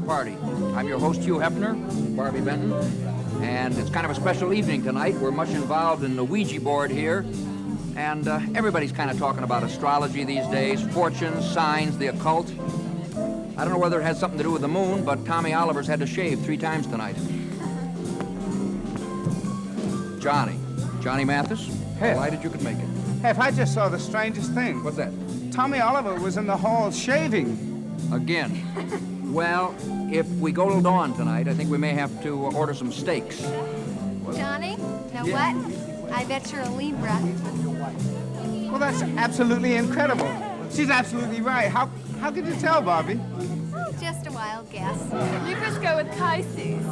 party. I'm your host, Hugh Hefner, Barbie Benton, and it's kind of a special evening tonight. We're much involved in the Ouija board here, and everybody's kind of talking about astrology these days, fortunes, signs, the occult. I don't know whether it has something to do with the moon, but Tommy Oliver's had to shave 3 times tonight. Johnny Mathis, delighted you could make it. Hef, I just saw the strangest thing. What's that? Tommy Oliver was in the hall shaving. Again. Well, if we go till dawn tonight, I think we may have to order some steaks. Johnny, know what? I bet you're a Libra. Well, that's absolutely incredible. She's absolutely right. How could you tell, Bobby? Oh, just a wild guess. Libras go with Pisces.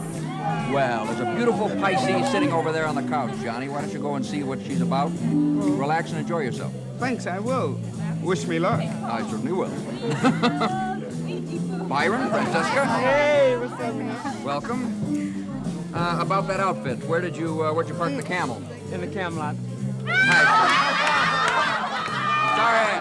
Well, there's a beautiful Pisces sitting over there on the couch, Johnny. Why don't you go and see what she's about? Relax and enjoy yourself. Thanks, I will. Wish me luck. I certainly will. Byron, Francesca. Hey, what's up, man? Welcome. About that outfit, where'd you park the camel? In the Camelot. Nice. Sorry.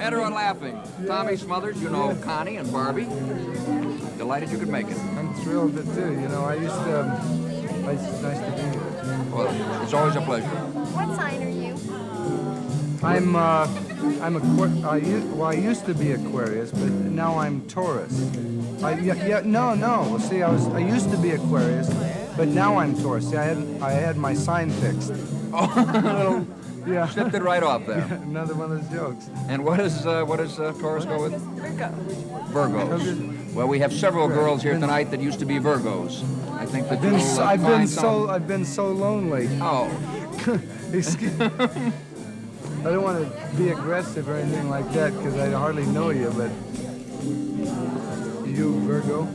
Everyone laughing. Tommy Smothers, you know Connie and Barbie. Delighted you could make it. I'm thrilled to too. You know, I used to. It's nice to be here. Well, it's always a pleasure. What sign are you? I'm I used to be Aquarius, but now I'm Taurus. No. Well, see, I used to be Aquarius, but now I'm Taurus. See, I had my sign fixed. Oh, Yeah. slipped it right off there. Another one of those jokes. And what does Taurus go with? Virgo. Virgos. Well, we have several girls here tonight that used to be Virgos. I think that I've been so lonely. Oh. I don't want to be aggressive or anything like that because I hardly know you, but you, Virgo.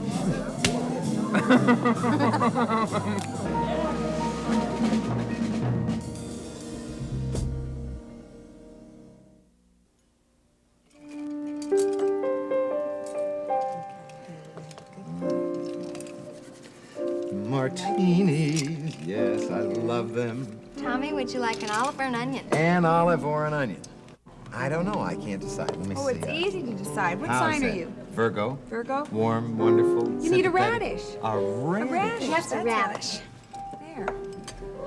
Martinis, yes, I love them. Tommy, would you like an olive or an onion? An olive or an onion? I don't know, I can't decide. Let me see. Oh, it's easy to decide. What How's sign are that? you? Virgo. Virgo? Warm, wonderful. You need a sympathetic. radish. A radish? A radish. Yes, a That's radish. it. There.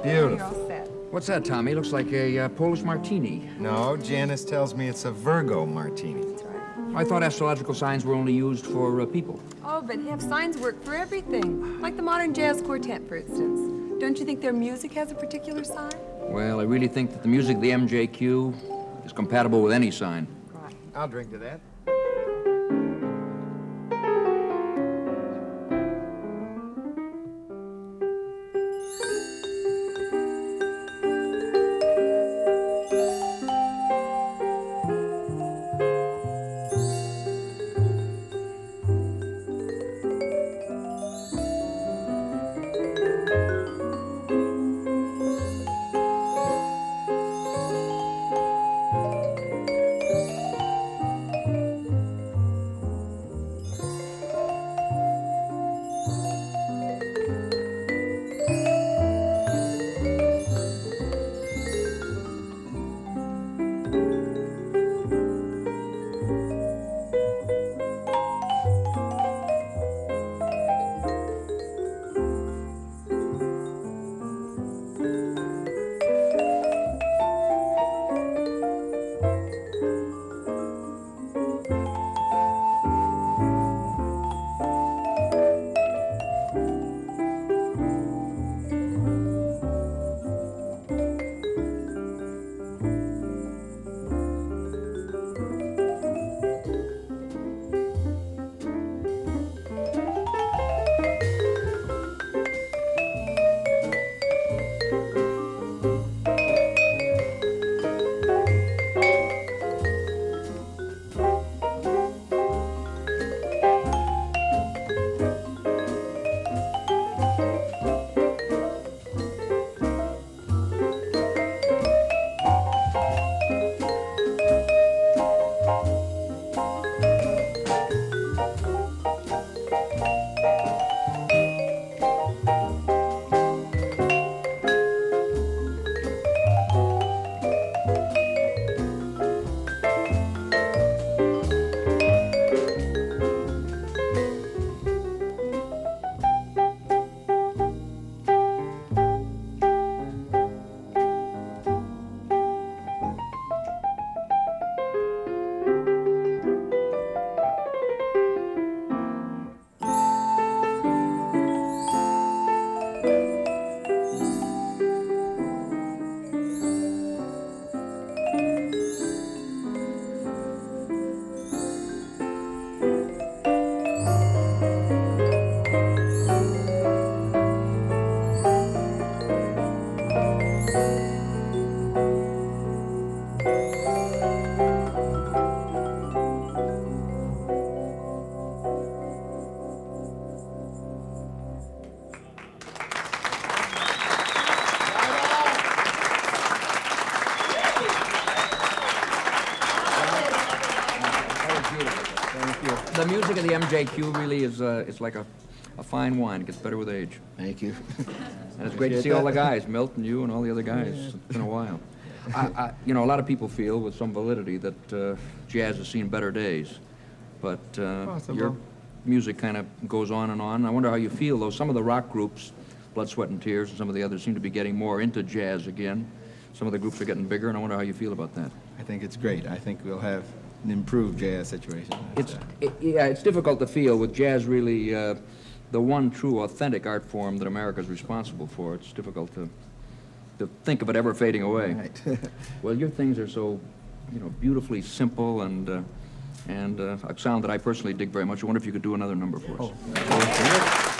Beautiful. You're all set. What's that, Tommy? Looks like a Polish martini. No, Janice tells me it's a Virgo martini. That's right. I thought astrological signs were only used for people. Oh, but signs work for everything. Like the modern jazz quartet, for instance. Don't you think their music has a particular sign? Well, I really think that the music of the MJQ is compatible with any sign. Right. I'll drink to that. the music of the MJQ really is it's like a fine wine. It gets better with age. Thank you. And it's great to see all the guys, Milton, you, and all the other guys. It's been a while. You know, a lot of people feel with some validity that jazz has seen better days. But your music kind of goes on and on. I wonder how you feel, though. Some of the rock groups, Blood, Sweat, and Tears, and some of the others seem to be getting more into jazz again. Some of the groups are getting bigger, and I wonder how you feel about that. I think it's great. I think we'll have an improved jazz situation. Yeah, it's difficult to feel with jazz really the one true authentic art form that America's responsible for. It's difficult to think of it ever fading away. Right. Well, your things are so, you know, beautifully simple and a sound that I personally dig very much. I wonder if you could do another number for us. Oh.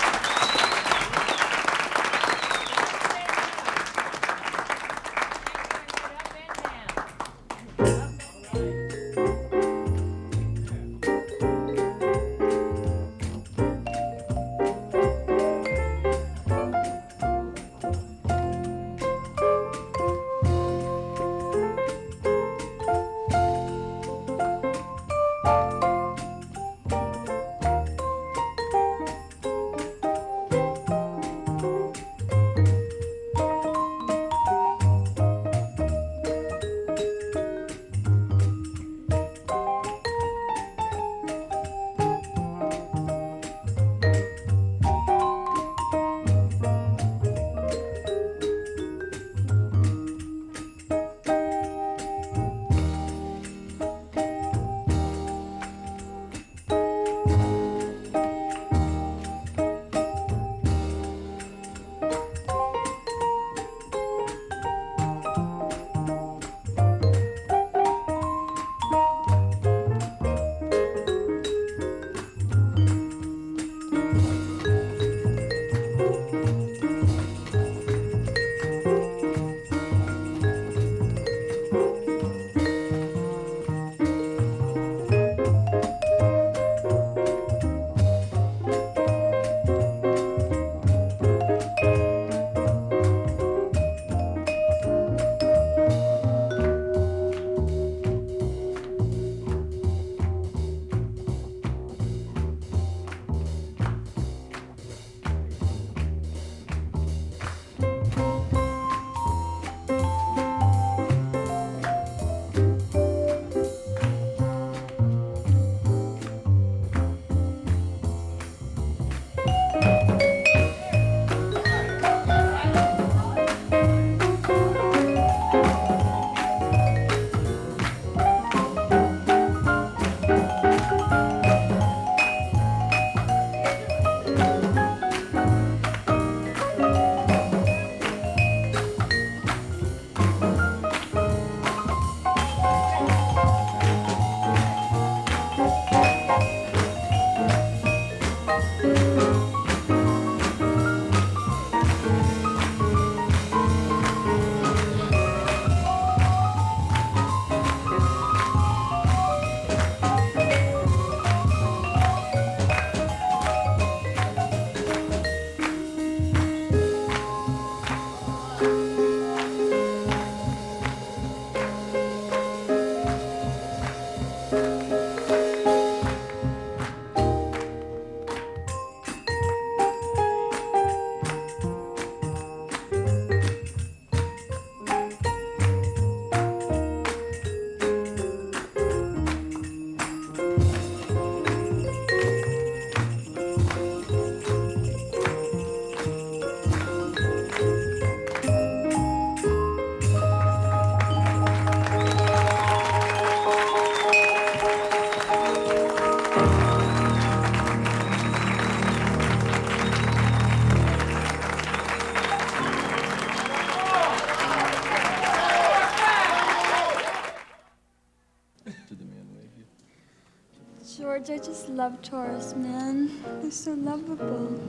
George, I just love tourists, man. They're so lovable.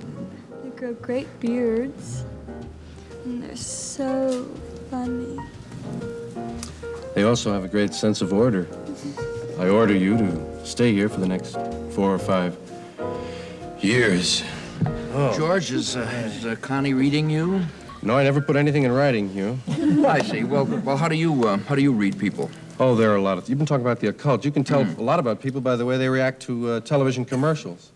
They grow great beards. And they're so funny. They also have a great sense of order. I order you to stay here for the next 4 or 5 years. Oh. George, is Connie reading you? No, I never put anything in writing, Hugh. I see. Well, how do you read people? Oh, there are a lot of... You've been talking about the occult. You can tell a lot about people by the way they react to television commercials,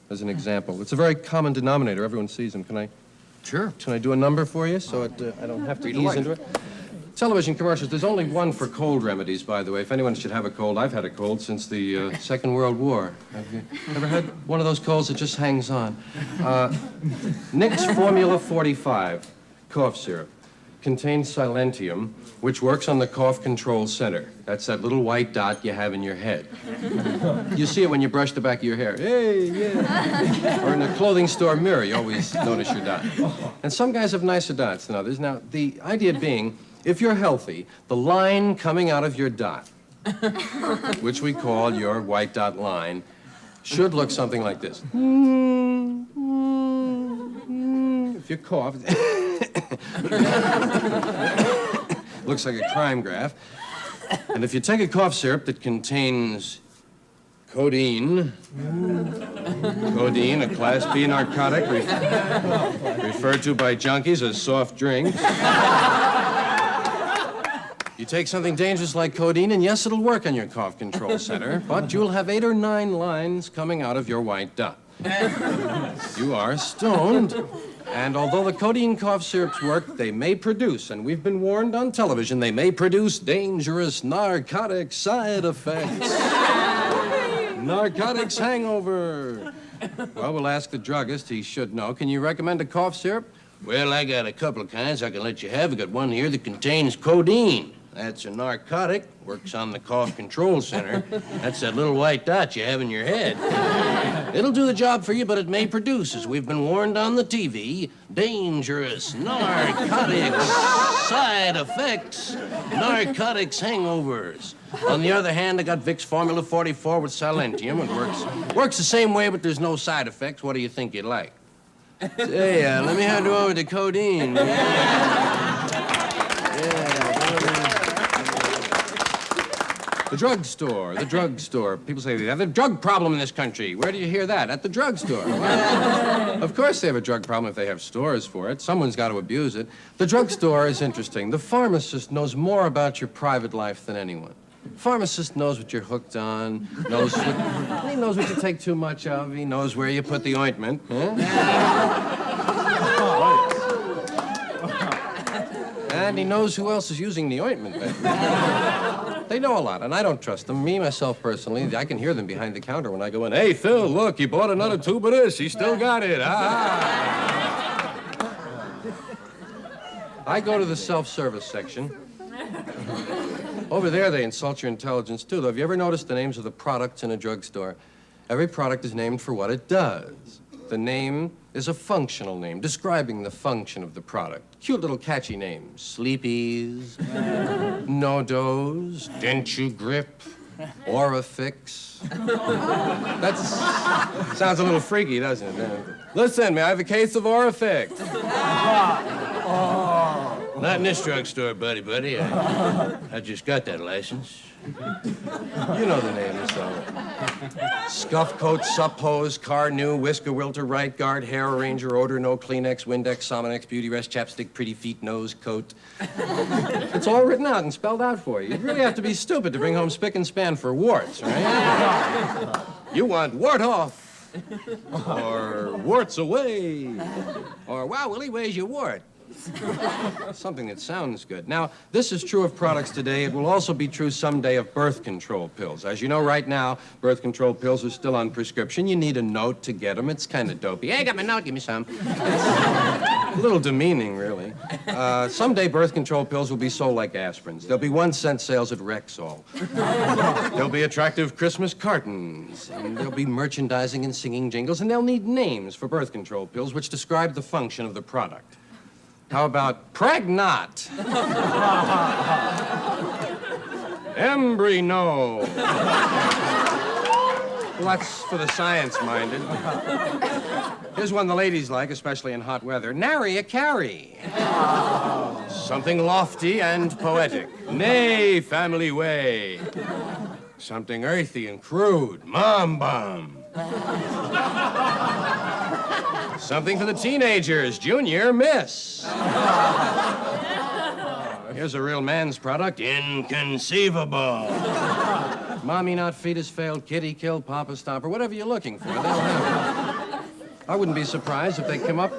as an example. It's a very common denominator. Everyone sees them. Can I... Sure. Can I do a number for you so I don't have to ease into it? Television commercials. There's only one for cold remedies, by the way. If anyone should have a cold, I've had a cold since the Second World War. Have you ever had one of those colds that just hangs on? Nix Formula 45 cough syrup contains silentium, which works on the cough control center. That's that little white dot you have in your head. You see it when you brush the back of your hair. Hey, yeah. Or in a clothing store mirror, you always notice your dot. And some guys have nicer dots than others. Now, the idea being, if you're healthy, the line coming out of your dot, which we call your white dot line, should look something like this. If you cough, looks like a crime graph. And if you take a cough syrup that contains codeine, a Class B narcotic referred to by junkies as soft drinks, you take something dangerous like codeine, and yes, it'll work on your cough control center, but you'll have 8 or 9 lines coming out of your white dot. You are stoned. And although the codeine cough syrups work, they may produce, and we've been warned on television, they may produce dangerous narcotic side effects. Narcotics hangover. Well, we'll ask the druggist. He should know. Can you recommend a cough syrup? Well, I got a couple of kinds I can let you have. I got one here that contains codeine. That's a narcotic, works on the cough control center. That's that little white dot you have in your head. It'll do the job for you, but it may produce, as we've been warned on the TV, dangerous narcotics side effects, narcotics hangovers. On the other hand, I got Vicks Formula 44 with silentium. It works the same way, but there's no side effects. What do you think you'd like? Hey, let me hand you over to codeine. The drugstore. People say they have a drug problem in this country. Where do you hear that? At the drugstore. Well, of course they have a drug problem if they have stores for it. Someone's got to abuse it. The drugstore is interesting. The pharmacist knows more about your private life than anyone. Pharmacist knows what you're hooked on, he knows what you take too much of, he knows where you put the ointment. Huh? And he knows who else is using the ointment. They know a lot, and I don't trust them. Me, myself, personally, I can hear them behind the counter when I go in. Hey, Phil, look, he bought another tube of this. He still got it. I go to the self-service section. Over there, they insult your intelligence, too. Though, have you ever noticed the names of the products in a drugstore? Every product is named for what it does. The name is a functional name, describing the function of the product. Cute little catchy names. Sleepies, No-Dos, Denture Grip, Orifix. That sounds a little freaky, doesn't it? Listen, may I have a case of Orifix? Not in this drugstore, buddy. I just got that license. You know the names, though. Scuff coat, sup hose, car new, whisker wilter, right guard, hair arranger, odor, no Kleenex, Windex, Somonex, beauty rest, chapstick, pretty feet, nose, coat. It's all written out and spelled out for you. You'd really have to be stupid to bring home spick and span for warts, right? You want wart off, or warts away, or wow, Willie, where's your wart? Something that sounds good. Now, this is true of products today. It will also be true someday of birth control pills. As you know, right now, birth control pills are still on prescription. You need a note to get them. It's kind of dopey. Hey, I got my note. Give me some. A little demeaning, really. Someday, birth control pills will be sold like aspirins. There'll be 1-cent sales at Rexall. There'll be attractive Christmas cartons. And there'll be merchandising and singing jingles. And they'll need names for birth control pills which describe the function of the product. How about Pregnant? Embryo. Well, that's for the science-minded. Here's one the ladies like, especially in hot weather. Nary a carry. Something lofty and poetic. Nay, family way. Something earthy and crude. Mom bomb. Something for the teenagers. Junior miss. Here's a real man's product. Inconceivable. Mommy not fetus failed, kitty killed, papa stopper, whatever you're looking for, they'll have it. I wouldn't be surprised if they come up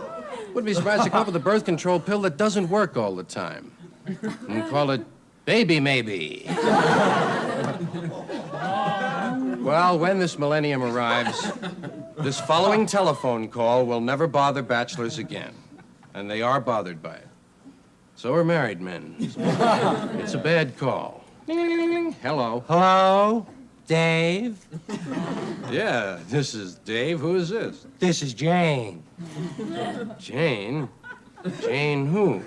with a birth control pill that doesn't work all the time. And call it Baby Maybe. Well, when this millennium arrives, this following telephone call will never bother bachelors again. And they are bothered by it. So are married men. It's a bad call. Hello. Hello? Dave? Yeah, this is Dave. Who is this? This is Jane. Jane? Jane who?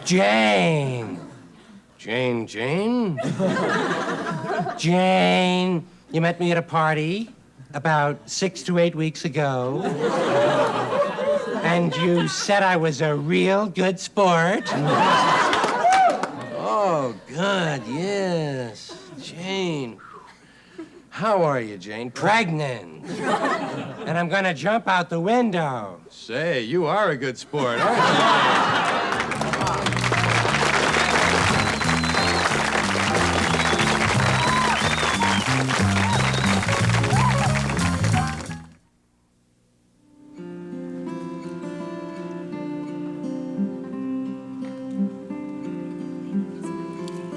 Jane. Jane? Jane. You met me at a party about 6 to 8 weeks ago. And you said I was a real good sport. Oh, good, yes. Jane. How are you, Jane? Pregnant. And I'm gonna jump out the window. Say, you are a good sport, aren't you, Jane?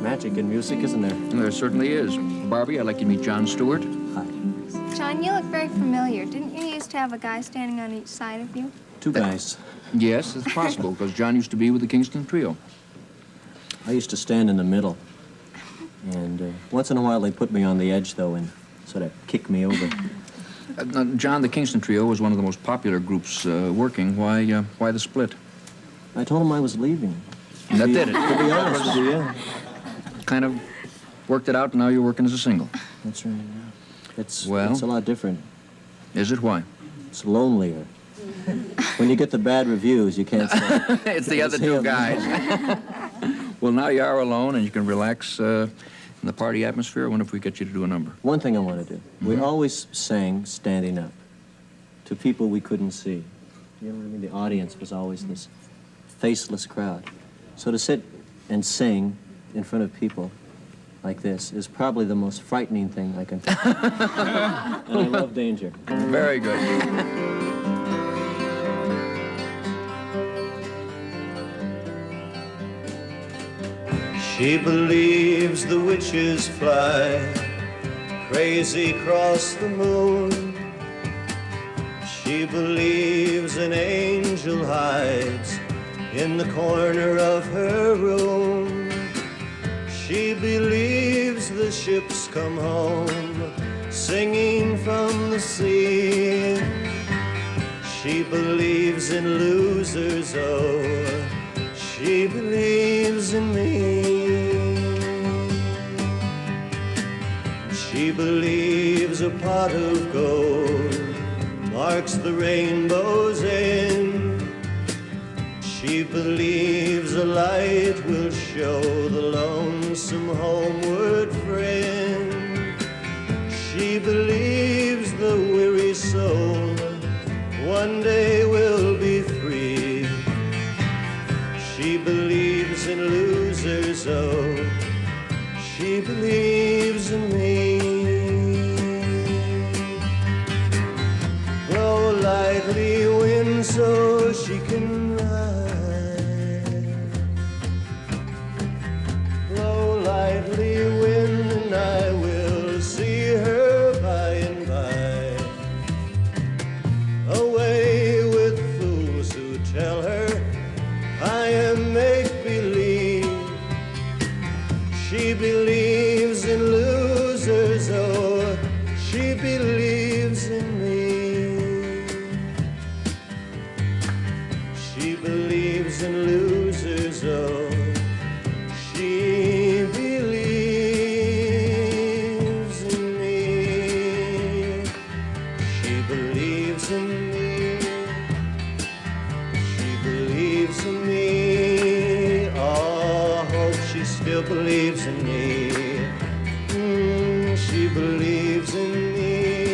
Magic in music, isn't there? There certainly is. Barbie, I'd like you to meet John Stewart. Hi. John, you look very familiar. Didn't you used to have a guy standing on each side of you? 2 guys. Yes, it's possible, because John used to be with the Kingston Trio. I used to stand in the middle. And once in a while, they put me on the edge, though, and sort of kick me over. John, the Kingston Trio was one of the most popular groups working. Why the split? I told him I was leaving. And that did it. To be honest with you, yeah. Kind of worked it out, and now you're working as a single. That's right, yeah. It's a lot different. Is it? Why? It's lonelier. When you get the bad reviews, you can't say... It's the other two guys. Well, now you are alone, and you can relax in the party atmosphere. I wonder if we get you to do a number. One thing I want to do. We always sang standing up to people we couldn't see. You know what I mean? The audience was always this faceless crowd. So to sit and sing in front of people like this is probably the most frightening thing I can do. And I love danger. Very good. She believes the witches fly crazy across the moon. She believes an angel hides in the corner of her room. She believes the ships come home singing from the sea. She believes in losers, oh, she believes in me. She believes a pot of gold marks the rainbow's end. She believes a light will show the lonesome homeward friend. She believes the weary soul one day will be free. She believes in losers, oh, she believes in me. Blow lightly wind so she can ride. Blow lightly wind and I will see her by and by. Away with fools who tell her I am make-believe. She believes in losers, oh, she believes in me. She believes in losers, oh, she believes in me. She believes in me. She believes in me. Oh, I hope she still believes in me. She believes in me.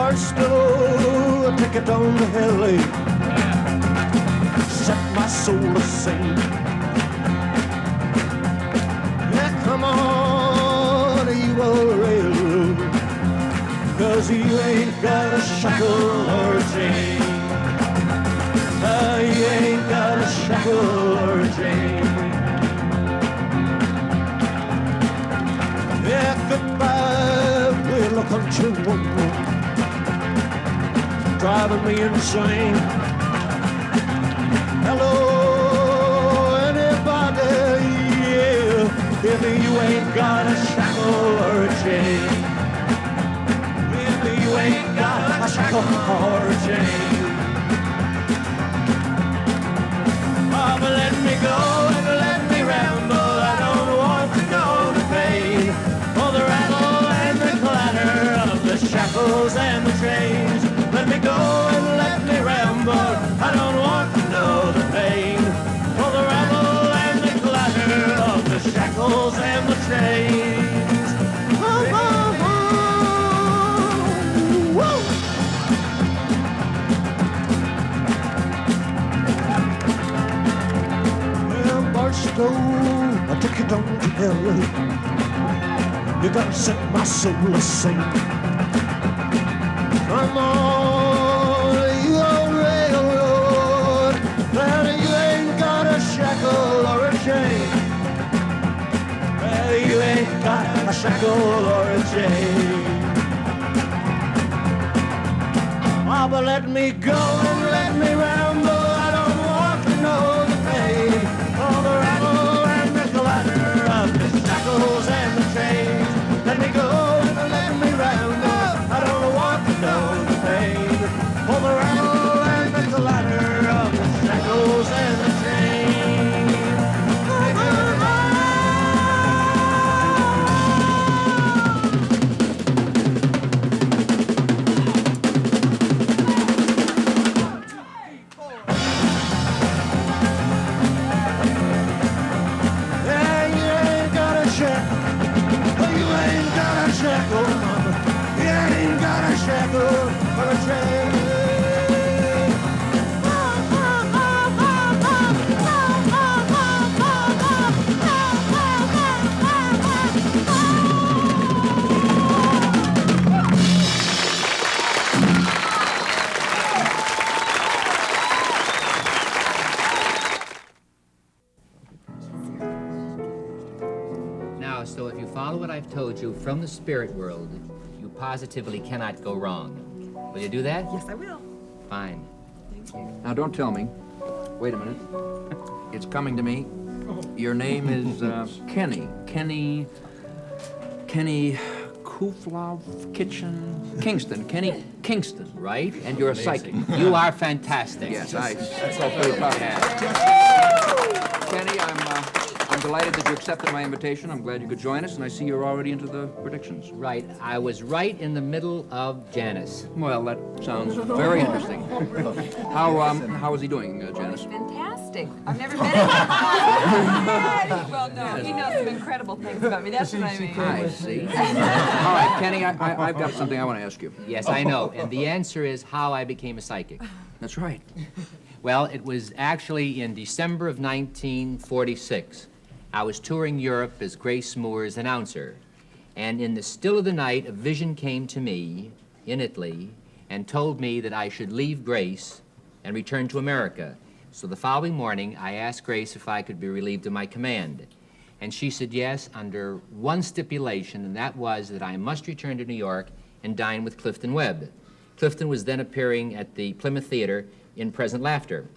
Barstow, a ticket on to L.A. Set my soul to sing. Yeah, come on, you old railroad, 'cause you ain't got a shackle or a chain. You ain't got a shackle or a chain. Yeah, goodbye, little country woman, driving me insane. Hello, anybody, yeah, if you ain't got a shackle or a chain. If you ain't got a shackle or a chain. Oh, but let me go and let me ramble. I don't want to know the pain or the rattle and the clatter of the shackles and the chains. Let me go and let me ramble. I don't want to know the pain or the rattle and the clatter of the shackles and the chains. Oh, oh, oh. Woo! Barstow, I took it on to hell. You gotta set my soul to sing. Come on, you old railroad, well, you ain't got a shackle or a chain. Well, you ain't got a shackle or a chain. Oh, but let me go and let me ramble. I don't want to know the pain. All the rattle and the clatter of the shackles and the chains. Let me go and let me ramble. I don't want to know the pain. All the rattle and the clatter of the shackles and the chains. Now, so if you follow what I've told you from the spirit world, you positively cannot go wrong. Will you do that? Yes, I will. Fine. Thank you. Now, don't tell me. Wait a minute. It's coming to me. Your name is Kenny. Kenny Kuflov Kitchen Kingston. Kenny Kingston, right? And you're a psychic. You are fantastic. Yes, that's all pretty proud. Kenny, I'm delighted that you accepted my invitation. I'm glad you could join us, and I see you're already into the predictions. Right. I was right in the middle of Janice. Well, that sounds very interesting. How is he doing, Janice? Fantastic. I've never met him. Well, no, he knows some incredible things about me. That's what I mean. I see. All right, Kenny, I've got something I want to ask you. Yes, I know. And the answer is how I became a psychic. That's right. Well, it was actually in December of 1946. I was touring Europe as Grace Moore's announcer. And in the still of the night, a vision came to me in Italy and told me that I should leave Grace and return to America. So the following morning, I asked Grace if I could be relieved of my command. And she said yes, under one stipulation, and that was that I must return to New York and dine with Clifton Webb. Clifton was then appearing at the Plymouth Theater in Present Laughter.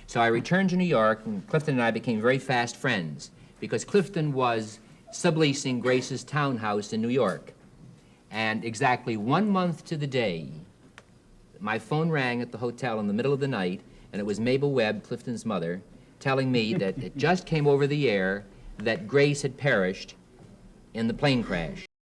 So I returned to New York, and Clifton and I became very fast friends, because Clifton was subleasing Grace's townhouse in New York. And exactly 1 month to the day, my phone rang at the hotel in the middle of the night, and it was Mabel Webb, Clifton's mother, telling me that it just came over the air that Grace had perished in the plane crash.